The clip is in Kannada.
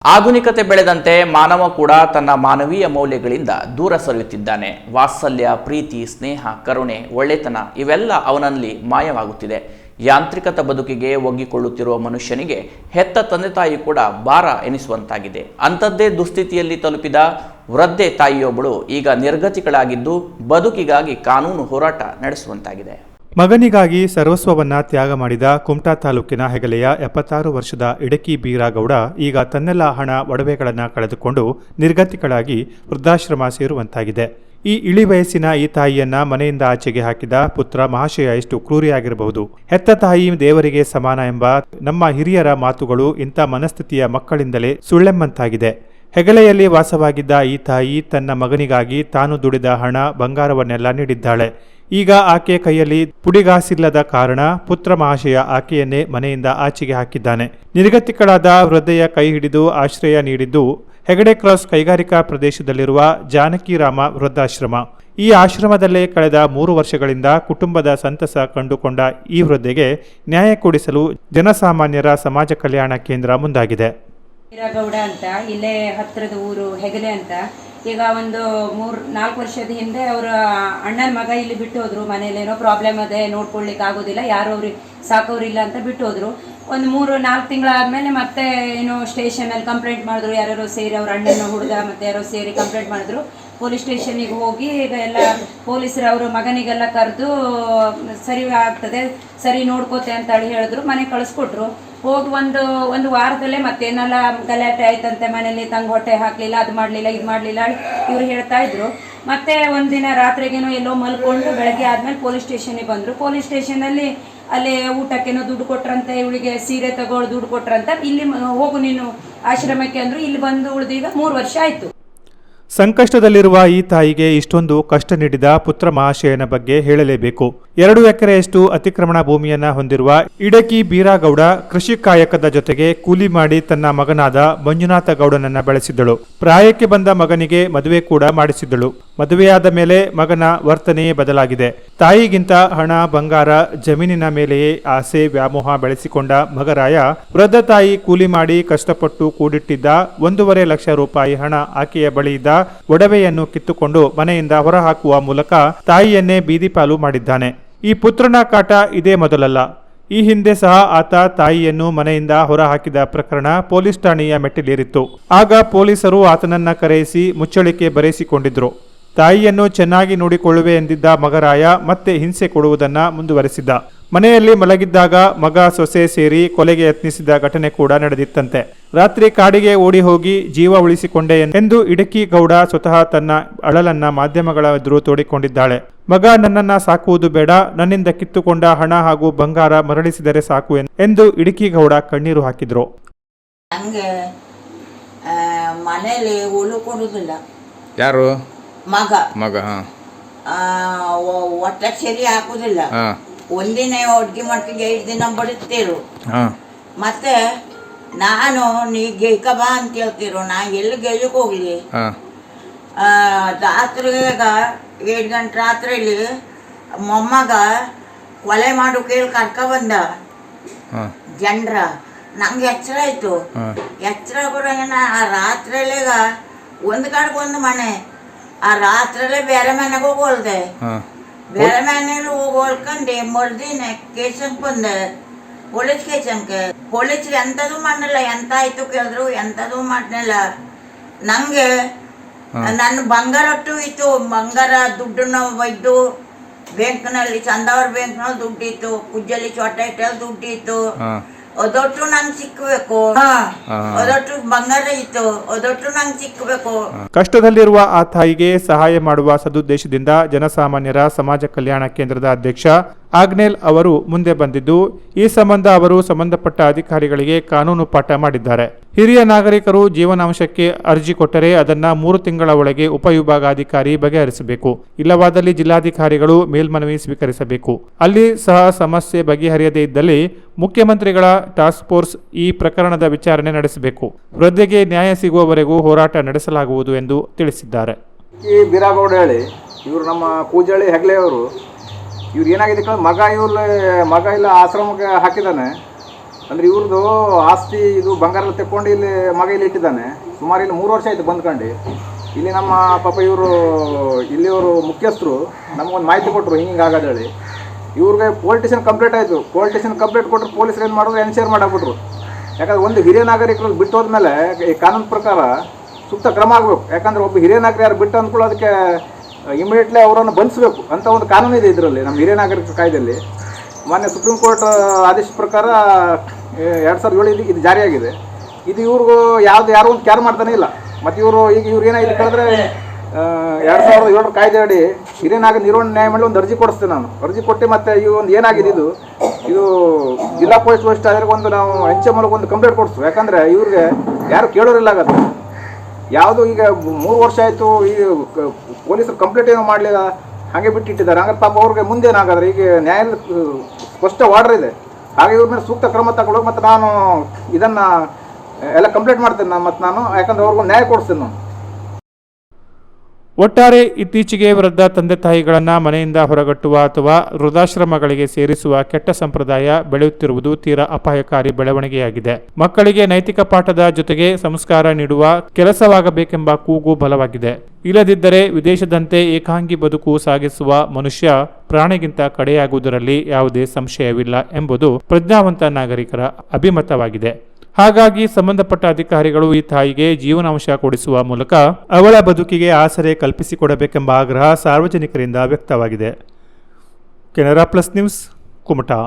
ಆಧುನಿಕತೆ ಬೆಳೆದಂತೆ ಮಾನವ ಕೂಡ ತನ್ನ ಮಾನವೀಯ ಮೌಲ್ಯಗಳಿಂದ ದೂರ ಸರಿಯುತ್ತಿದ್ದಾನೆ. ವಾತ್ಸಲ್ಯ, ಪ್ರೀತಿ, ಸ್ನೇಹ, ಕರುಣೆ, ಒಳ್ಳೆತನ ಇವೆಲ್ಲ ಅವನಲ್ಲಿ ಮಾಯವಾಗುತ್ತಿದೆ. ಯಾಂತ್ರಿಕತ ಬದುಕಿಗೆ ಒಗ್ಗಿಕೊಳ್ಳುತ್ತಿರುವ ಮನುಷ್ಯನಿಗೆ ಹೆತ್ತ ತಂದೆ ತಾಯಿ ಕೂಡ ಭಾರ ಎನಿಸುವಂತಾಗಿದೆ. ಅಂಥದ್ದೇ ದುಸ್ಥಿತಿಯಲ್ಲಿ ತಲುಪಿದ ವೃದ್ಧೆ ತಾಯಿಯೊಬ್ಬಳು ಈಗ ನಿರ್ಗತಿಗಳಾಗಿದ್ದು ಬದುಕಿಗಾಗಿ ಕಾನೂನು ಹೋರಾಟ ನಡೆಸುವಂತಾಗಿದೆ. ಮಗನಿಗಾಗಿ ಸರ್ವಸ್ವವನ್ನ ತ್ಯಾಗ ಮಾಡಿದ ಕುಮಟಾ ತಾಲೂಕಿನ ಹೆಗಲೆಯ 76 ವರ್ಷದ ಇಡಕಿ ಬೀರಾಗೌಡ ಈಗ ತನ್ನೆಲ್ಲ ಹಣ ಒಡವೆಗಳನ್ನು ಕಳೆದುಕೊಂಡು ನಿರ್ಗತಿಗಳಾಗಿ ವೃದ್ಧಾಶ್ರಮ ಸೇರುವಂತಾಗಿದೆ. ಈ ಇಳಿ ವಯಸ್ಸಿನ ಈ ತಾಯಿಯನ್ನ ಮನೆಯಿಂದ ಆಚೆಗೆ ಹಾಕಿದ ಪುತ್ರ ಮಹಾಶಯ ಎಷ್ಟು ಕ್ರೂರಿಯಾಗಿರಬಹುದು. ಹೆತ್ತ ತಾಯಿ ದೇವರಿಗೆ ಸಮಾನ ಎಂಬ ನಮ್ಮ ಹಿರಿಯರ ಮಾತುಗಳು ಇಂಥ ಮನಸ್ಥಿತಿಯ ಮಕ್ಕಳಿಂದಲೇ ಸುಳ್ಳೆಂಬಂತಾಗಿದೆ. ಹೆಗಲೆಯಲ್ಲಿ ವಾಸವಾಗಿದ್ದ ಈ ತಾಯಿ ತನ್ನ ಮಗನಿಗಾಗಿ ತಾನು ದುಡಿದ ಹಣ ಬಂಗಾರವನ್ನೆಲ್ಲ ನೀಡಿದ್ದಾಳೆ. ಈಗ ಆಕೆ ಕೈಯಲ್ಲಿ ಪುಡಿಗಾಸಿಲ್ಲದ ಕಾರಣ ಪುತ್ರ ಮಹಾಶಯ ಆಕೆಯನ್ನೇ ಮನೆಯಿಂದ ಆಚೆಗೆ ಹಾಕಿದ್ದಾನೆ. ನಿರ್ಗತಿಗಳಾದ ವೃದ್ಧೆಯ ಕೈ ಹಿಡಿದು ಆಶ್ರಯ ನೀಡಿದ್ದು ಹೆಗಡೆ ಕ್ರಾಸ್ ಕೈಗಾರಿಕಾ ಪ್ರದೇಶದಲ್ಲಿರುವ ಜಾನಕಿರಾಮ ವೃದ್ಧಾಶ್ರಮ. ಈ ಆಶ್ರಮದಲ್ಲೇ ಕಳೆದ 3 ವರ್ಷಗಳಿಂದ ಕುಟುಂಬದ ಸಂತಸ ಕಂಡುಕೊಂಡ ಈ ವೃದ್ಧೆಗೆ ನ್ಯಾಯ ಕೊಡಿಸಲು ಜನಸಾಮಾನ್ಯರ ಸಮಾಜ ಕಲ್ಯಾಣ ಕೇಂದ್ರ ಮುಂದಾಗಿದೆ. ಬೀರಾಗೌಡ ಅಂತ ಇಲ್ಲೇ ಹತ್ತಿರದ ಊರು ಹೆಗಲೆ ಅಂತ. ಈಗ ಒಂದು 3-4 ವರ್ಷದ ಹಿಂದೆ ಅವರ ಅಣ್ಣನ ಮಗ ಇಲ್ಲಿ ಬಿಟ್ಟು ಹೋದ್ರು. ಮನೇಲಿ ಏನೋ ಪ್ರಾಬ್ಲಮ್ ಅದೇ, ನೋಡ್ಕೊಳ್ಲಿಕ್ಕೆ ಆಗೋದಿಲ್ಲ, ಯಾರು ಅವ್ರಿಗೆ ಸಾಕೋರಿಲ್ಲ ಅಂತ ಬಿಟ್ಟು ಹೋದ್ರು. ಒಂದು 3-4 ತಿಂಗಳಾದ್ಮೇಲೆ ಮತ್ತೆ ಏನೋ ಸ್ಟೇಷನಲ್ಲಿ ಕಂಪ್ಲೇಂಟ್ ಮಾಡಿದ್ರು. ಯಾರು ಸೇರಿ ಅವ್ರ ಅಣ್ಣನ ಹುಡುಗ ಮತ್ತೆ ಯಾರೋ ಸೇರಿ ಕಂಪ್ಲೇಂಟ್ ಮಾಡಿದ್ರು. ಪೊಲೀಸ್ ಸ್ಟೇಷನಿಗೆ ಹೋಗಿ ಈಗ ಎಲ್ಲ ಪೊಲೀಸರು ಅವರು ಮಗನಿಗೆಲ್ಲ ಕರೆದು ಸರಿ ಆಗ್ತದೆ, ಸರಿ ನೋಡ್ಕೋತೆ ಅಂತ ಹೇಳಿದ್ರು. ಮನೆ ಕಳಿಸ್ಕೊಟ್ರು. ಹೋಗಿ ಒಂದು ವಾರದಲ್ಲೇ ಮತ್ತೇನೆಲ್ಲ ಗಲಾಟೆ ಆಯ್ತಂತೆ. ಮನೇಲಿ ತಂಗ ಹೊಟ್ಟೆ ಹಾಕ್ಲಿಲ್ಲ, ಅದು ಮಾಡಲಿಲ್ಲ, ಇದು ಮಾಡಲಿಲ್ಲ ಇವ್ರು ಹೇಳ್ತಾ ಇದ್ರು. ಮತ್ತೆ ಒಂದಿನ ರಾತ್ರಿಗೇನೋ ಎಲ್ಲೋ ಮಲ್ಕೊಂಡು ಬೆಳಗ್ಗೆ ಆದ್ಮೇಲೆ ಪೊಲೀಸ್ ಸ್ಟೇಷನ್ಗೆ ಬಂದ್ರು. ಪೊಲೀಸ್ ಸ್ಟೇಷನಲ್ಲಿ ಅಲ್ಲಿ ಊಟಕ್ಕೇನೋ ದುಡ್ಡು ಕೊಟ್ರಂತೆ, ಇವಳಿಗೆ ಸೀರೆ ತಗೊಳ್ಳೋ ದುಡ್ಡು ಕೊಟ್ರಂತ. ಇಲ್ಲಿ ಹೋಗು ನೀನು ಆಶ್ರಮಕ್ಕೆ ಅಂದ್ರು. ಇಲ್ಲಿ ಬಂದು ಉಳಿದೀಗ 3 ವರ್ಷ ಆಯ್ತು. ಸಂಕಷ್ಟದಲ್ಲಿರುವ ಈ ತಾಯಿಗೆ ಇಷ್ಟೊಂದು ಕಷ್ಟ ನೀಡಿದ ಪುತ್ರ ಮಹಾಶಯನ ಬಗ್ಗೆ ಹೇಳಲೇಬೇಕು. 2 ಎಕರೆಯಷ್ಟು ಅತಿಕ್ರಮಣ ಭೂಮಿಯನ್ನ ಹೊಂದಿರುವ ಇಡಕಿ ಬೀರಾಗೌಡ ಕೃಷಿ ಕಾಯಕದ ಜೊತೆಗೆ ಕೂಲಿ ಮಾಡಿ ತನ್ನ ಮಗನಾದ ಮಂಜುನಾಥ ಗೌಡನನ್ನ ಬೆಳೆಸಿದ್ದಳು. ಪ್ರಾಯಕ್ಕೆ ಬಂದ ಮಗನಿಗೆ ಮದುವೆ ಕೂಡ ಮಾಡಿಸಿದ್ದಳು. ಮದುವೆಯಾದ ಮೇಲೆ ಮಗನ ವರ್ತನೆಯೇ ಬದಲಾಗಿದೆ. ತಾಯಿಗಿಂತ ಹಣ, ಬಂಗಾರ, ಜಮೀನಿನ ಮೇಲೆಯೇ ಆಸೆ, ವ್ಯಾಮೋಹ ಬೆಳೆಸಿಕೊಂಡ ಮಗರಾಯ ವೃದ್ಧ ತಾಯಿ ಕೂಲಿ ಮಾಡಿ ಕಷ್ಟಪಟ್ಟು ಕೂಡಿಟ್ಟಿದ್ದ 1.5 ಲಕ್ಷ ರೂಪಾಯಿ ಹಣ ಆಕೆಯ ಬಳಿಯಿದ್ದ ಒಡವೆಯನ್ನು ಕಿತ್ತುಕೊಂಡು ಮನೆಯಿಂದ ಹೊರಹಾಕುವ ಮೂಲಕ ತಾಯಿಯನ್ನೇ ಬೀದಿಪಾಲು ಮಾಡಿದ್ದಾನೆ. ಈ ಪುತ್ರನ ಕಾಟ ಇದೇ ಮೊದಲಲ್ಲ. ಈ ಹಿಂದೆ ಸಹ ಆತ ತಾಯಿಯನ್ನು ಮನೆಯಿಂದ ಹೊರಹಾಕಿದ ಪ್ರಕರಣ ಪೊಲೀಸ್ ಠಾಣೆಯ ಮೆಟ್ಟಿಲೇರಿತ್ತು. ಆಗ ಪೊಲೀಸರು ಆತನನ್ನ ಕರೆಯಿಸಿ ಮುಚ್ಚಳಿಕೆ ಬರೆಸಿಕೊಂಡಿದ್ರು. ತಾಯಿಯನ್ನು ಚೆನ್ನಾಗಿ ನೋಡಿಕೊಳ್ಳುವೆ ಎಂದಿದ್ದ ಮಗರಾಯ ಮತ್ತೆ ಹಿಂಸೆ ಕೊಡುವುದನ್ನ ಮುಂದುವರೆಸಿದ್ದ. ಮನೆಯಲ್ಲಿ ಮಲಗಿದ್ದಾಗ ಮಗ ಸೊಸೆ ಸೇರಿ ಕೊಲೆಗೆ ಯತ್ನಿಸಿದ ಘಟನೆ ಕೂಡ ನಡೆದಿತ್ತಂತೆ. ರಾತ್ರಿ ಕಾಡಿಗೆ ಓಡಿ ಹೋಗಿ ಜೀವ ಉಳಿಸಿಕೊಂಡೆ ಎಂದು ಇಡಕಿ ಗೌಡ ಸ್ವತಃ ತನ್ನ ಅಳಲನ್ನ ಮಾಧ್ಯಮಗಳ ಎದುರು ತೋಡಿಕೊಂಡಿದ್ದಾಳೆ. ಮಗ ನನ್ನನ್ನ ಸಾಕುವುದು ಬೇಡ, ನನ್ನಿಂದ ಕಿತ್ತುಕೊಂಡ ಹಣ ಹಾಗೂ ಬಂಗಾರ ಮರಳಿಸಿದರೆ ಸಾಕು ಎಂದು ಇಡಕಿ ಗೌಡ ಕಣ್ಣೀರು ಹಾಕಿದ್ರು. ನಂಗೆ ಮನೆಯಲ್ಲಿ ಉಳ್ಕೊಳ್ಳುವುದಿಲ್ಲ. ಯಾರು? ಮಗ ಒಟ್ಟ ಸರಿ ಹಾಕುದಿಲ್ಲ. ಒಂದಿನ ಅಡ್ಗೆ ಮಾಡ್ಕೊಂಡು 8 ದಿನ ಬಡಿಸ್ತೀರು. ಮತ್ತೆ ನಾನು ನೀ ಗೆಯ್ಕ ಬಾ ಅಂತ ಹೇಳ್ತಿರು. ನಾ ಎಲ್ಲಿ ಗೆಲ್ಲಕ್ಕೆ ಹೋಗ್ಲಿ? ರಾತ್ರಿಗ 7 ಗಂಟೆ ರಾತ್ರಿಲಿ ಮೊಮ್ಮಗ ಕೊಲೆ ಮಾಡು ಕೇಳಿ ಕರ್ಕ ಬಂದ ಜನರ. ನಂಗೆ ಎಚ್ಚರ ಆಯ್ತು. ಎಚ್ಚರ ಬರೋಂಗ ಆ ರಾತ್ರಿಯಲ್ಲಿಗ ಒಂದು ಕಡೆಗೆ ಒಂದು ಮನೆ. ಆ ರಾತ್ರಿಯಲ್ಲೇ ಬೇರೆ ಮನೆಗೆ ಹೋಗೋಲ್ದೆ. ಬೇರೆ ಮನೇಲಿ ಹೋಗೋಲ್ಕಂಡು ಮರ್ದಿನ ಕೇಸಂಕ್ ಬಂದೆ, ಪೊಲೀಸ್ ಕೇಸಂಕ್ಕೆ. ಪೊಲೀಸ್ಗೆ ಎಂಥದ್ದು ಮಾಡಲಿಲ್ಲ. ಎಂತ ಆಯ್ತು ಕೇಳಿದ್ರು ಎಂಥದ್ದು ಮಾಡಲಿಲ್ಲ. ನಂಗೆ ನನ್ನ ಬಂಗಾರ ಒಟ್ಟು ಇತ್ತು. ಬಂಗಾರ ದುಡ್ಡನ್ನ ಒಯ್ದು ಬ್ಯಾಂಕ್ನಲ್ಲಿ, ಚಂದಾವರ ಬ್ಯಾಂಕ್ನಲ್ಲಿ ದುಡ್ಡಿತ್ತು, ಕುಜ್ಜಲ್ಲಿ ಚೋಟ ಇಟ್ಟಲ್ಲಿ ದುಡ್ಡಿತ್ತು. ಅದೊಟ್ಟು ನಂಗೆ ಸಿಕ್ಕಬೇಕು. ಅದೊಟ್ಟು ಬಂಗಾರ ಇತ್ತು, ಅದೊಟ್ಟು ನಂಗೆ ಸಿಕ್ಕಬೇಕು. ಕಷ್ಟದಲ್ಲಿರುವ ಆ ತಾಯಿಗೆ ಸಹಾಯ ಮಾಡುವ ಸದುದ್ದೇಶದಿಂದ ಜನಸಾಮಾನ್ಯರ ಸಮಾಜ ಕಲ್ಯಾಣ ಕೇಂದ್ರದ ಅಧ್ಯಕ್ಷ ಆಗ್ನೇಲ್ ಅವರು ಮುಂದೆ ಬಂದಿದ್ದು, ಈ ಸಂಬಂಧ ಅವರು ಸಂಬಂಧಪಟ್ಟ ಅಧಿಕಾರಿಗಳಿಗೆ ಕಾನೂನು ಪಾಠ ಮಾಡಿದ್ದಾರೆ. ಹಿರಿಯ ನಾಗರಿಕರು ಜೀವನಾಂಶಕ್ಕೆ ಅರ್ಜಿ ಕೊಟ್ಟರೆ ಅದನ್ನ 3 ತಿಂಗಳ ಒಳಗೆ ಉಪವಿಭಾಗಾಧಿಕಾರಿ ಬಗೆಹರಿಸಬೇಕು. ಇಲ್ಲವಾದಲ್ಲಿ ಜಿಲ್ಲಾಧಿಕಾರಿಗಳು ಮೇಲ್ಮನವಿ ಸ್ವೀಕರಿಸಬೇಕು. ಅಲ್ಲಿ ಸಹ ಸಮಸ್ಯೆ ಬಗೆಹರಿಯದೇ ಇದ್ದಲ್ಲಿ ಮುಖ್ಯಮಂತ್ರಿಗಳ ಟಾಸ್ಕ್ ಫೋರ್ಸ್ ಈ ಪ್ರಕರಣದ ವಿಚಾರಣೆ ನಡೆಸಬೇಕು. ವೃದ್ಧೆಗೆ ನ್ಯಾಯ ಸಿಗುವವರೆಗೂ ಹೋರಾಟ ನಡೆಸಲಾಗುವುದು ಎಂದು ತಿಳಿಸಿದ್ದಾರೆ. ಬೀರಾಗೌಡ ಹೇಳಿ ಇವರು ನಮ್ಮ ಕೂಜಳ್ಳಿ ಹೆಗ್ಲೆಯವರು. ಇವ್ರು ಏನಾಗಿದೆ ಮಗ ಇಲ್ಲ ಆಶ್ರಮಕ್ಕೆ ಹಾಕಿದ್ದಾನೆ. ಅಂದರೆ ಇವ್ರದ್ದು ಆಸ್ತಿ ಇದು ಬಂಗಾರ ಎಲ್ಲ ತೆಕ್ಕೊಂಡು ಇಲ್ಲಿ ಮಗ ಇಲ್ಲಿ ಇಟ್ಟಿದ್ದಾನೆ. ಸುಮಾರು ಇಲ್ಲಿ 3 ವರ್ಷ ಆಯಿತು ಬಂದ್ಕೊಂಡು. ಇಲ್ಲಿ ನಮ್ಮ ಪಾಪ ಇವರು ಇಲ್ಲಿಯವರು ಮುಖ್ಯಸ್ಥರು ನಮಗೊಂದು ಮಾಹಿತಿ ಕೊಟ್ಟರು ಹಿಂಗೆ ಆಗೋದೇಳಿ. ಇವ್ರಿಗೆ ಪೊಲಿಟಿಷನ್ ಕಂಪ್ಲೇಂಟ್ ಆಯಿತು. ಪೊಲಿಟಿಷನ್ ಕಂಪ್ಲೇಂಟ್ ಕೊಟ್ಟರು ಪೊಲೀಸರು ಏನು ಮಾಡಿದ್ರು ಎನ್ಶೇರ್ ಮಾಡಾಕ್ಬಿಟ್ರು. ಯಾಕಂದ್ರೆ ಒಂದು ಹಿರಿಯ ನಾಗರಿಕರು ಬಿಟ್ಟು ಹೋದ್ಮೇಲೆ ಈ ಕಾನೂನು ಪ್ರಕಾರ ಸೂಕ್ತ ಕ್ರಮ ಆಗಬೇಕು. ಯಾಕಂದರೆ ಒಬ್ಬ ಹಿರಿಯ ನಾಗರಿಕ ಯಾರು ಬಿಟ್ಟು ಅಂದ್ಕೊಳ್ಳೋ ಅದಕ್ಕೆ ಇಮಿಡಿಯೇಟ್ಲಿ ಅವರನ್ನು ಬಂಧಿಸಬೇಕು ಅಂತ ಒಂದು ಕಾನೂನು ಇದೆ ಇದರಲ್ಲಿ, ನಮ್ಮ ಹಿರಿಯ ನಾಗರಿಕ ಕಾಯ್ದೆಯಲ್ಲಿ. ಮಾನ್ಯ ಸುಪ್ರೀಂ ಕೋರ್ಟ್ ಆದೇಶ ಪ್ರಕಾರ 2007 ಇದು ಜಾರಿಯಾಗಿದೆ. ಇದು ಇವ್ರಿಗೂ ಯಾರೋ ಒಂದು ಕ್ಯಾರ್ ಮಾಡ್ತಾನೆ ಇಲ್ಲ. ಮತ್ತು ಇವರು ಇವ್ರು ಏನಾಗಿದೆ ಕೇಳಿದ್ರೆ 2007 ಕಾಯ್ದೆ ಅಡಿ ಹಿರಿಯ ನಿರ್ವಹಣೆ ನ್ಯಾಯಮಂಡಳಿ ಒಂದು ಅರ್ಜಿ ಕೊಡಿಸ್ತೇನೆ ನಾನು. ಅರ್ಜಿ ಕೊಟ್ಟು ಮತ್ತು ಈ ಒಂದು ಏನಾಗಿದೆ ಇದು ಜಿಲ್ಲಾ ಪೊಲೀಸ್ ವರಿಷ್ಠರಿಗೆ ಒಂದು ನಾವು ಹೆಂಚೆ ಮೂಲಕ ಒಂದು ಕಂಪ್ಲೇಂಟ್ ಕೊಡಿಸ್ತು. ಯಾಕಂದರೆ ಇವ್ರಿಗೆ ಯಾರು ಕೇಳೋರಿಲ್ಲ ಆಗತ್ತೆ. ಯಾವುದು ಈಗ 3 ವರ್ಷ ಆಯಿತು, ಈ ಪೊಲೀಸರು ಕಂಪ್ಲೇಂಟ್ ಏನೋ ಮಾಡಲಿಲ್ಲ, ಹಾಗೆ ಬಿಟ್ಟಿಟ್ಟಿದ್ದಾರೆ. ಹಂಗಾರೆ ಪಾಪ ಅವ್ರಿಗೆ ಮುಂದೇನಾಗಾದ್ರೆ ಈಗ ನ್ಯಾಯಾಲಯದ ಸ್ಪಷ್ಟ ಆರ್ಡರ್ ಇದೆ. ಹಾಗೆ ಇವ್ರ ಮೇಲೆ ಸೂಕ್ತ ಕ್ರಮ ತಗೊಳ್ಳೋಕೆ ಮತ್ತು ನಾನು ಇದನ್ನು ಎಲ್ಲ ಕಂಪ್ಲೇಂಟ್ ಮಾಡ್ತೇನೆ ಮತ್ತು ನಾನು, ಯಾಕಂದ್ರೆ ಅವ್ರಿಗೂ ನ್ಯಾಯ ಕೊಡಿಸ್ತೇನೆ ನಾನು. ಒಟ್ಟಾರೆ ಇತ್ತೀಚೆಗೆ ವೃದ್ಧ ತಂದೆ ತಾಯಿಗಳನ್ನು ಮನೆಯಿಂದ ಹೊರಗಟ್ಟುವ ಅಥವಾ ವೃದ್ಧಾಶ್ರಮಗಳಿಗೆ ಸೇರಿಸುವ ಕೆಟ್ಟ ಸಂಪ್ರದಾಯ ಬೆಳೆಯುತ್ತಿರುವುದು ತೀರಾ ಅಪಾಯಕಾರಿ ಬೆಳವಣಿಗೆಯಾಗಿದೆ. ಮಕ್ಕಳಿಗೆ ನೈತಿಕ ಪಾಠದ ಜೊತೆಗೆ ಸಂಸ್ಕಾರ ನೀಡುವ ಕೆಲಸವಾಗಬೇಕೆಂಬ ಕೂಗು ಬಲವಾಗಿದೆ. ಇಲ್ಲದಿದ್ದರೆ ವಿದೇಶದಂತೆ ಏಕಾಂಗಿ ಬದುಕು ಸಾಗಿಸುವ ಮನುಷ್ಯ ಪ್ರಾಣಿಗಿಂತ ಕಡೆಯಾಗುವುದರಲ್ಲಿ ಯಾವುದೇ ಸಂಶಯವಿಲ್ಲ ಎಂಬುದು ಪ್ರಜ್ಞಾವಂತ ನಾಗರಿಕರ ಅಭಿಮತವಾಗಿದೆ. ಹಾಗಾಗಿ ಸಂಬಂಧಪಟ್ಟ ಅಧಿಕಾರಿಗಳು ಈ ತಾಯಿಗೆ ಜೀವನಾಂಶ ಕೊಡಿಸುವ ಮೂಲಕ ಅವಳ ಬದುಕಿಗೆ ಆಸರೆ ಕಲ್ಪಿಸಿಕೊಡಬೇಕೆಂಬ ಆಗ್ರಹ ಸಾರ್ವಜನಿಕರಿಂದ ವ್ಯಕ್ತವಾಗಿದೆ. Canara plus news, Kumta.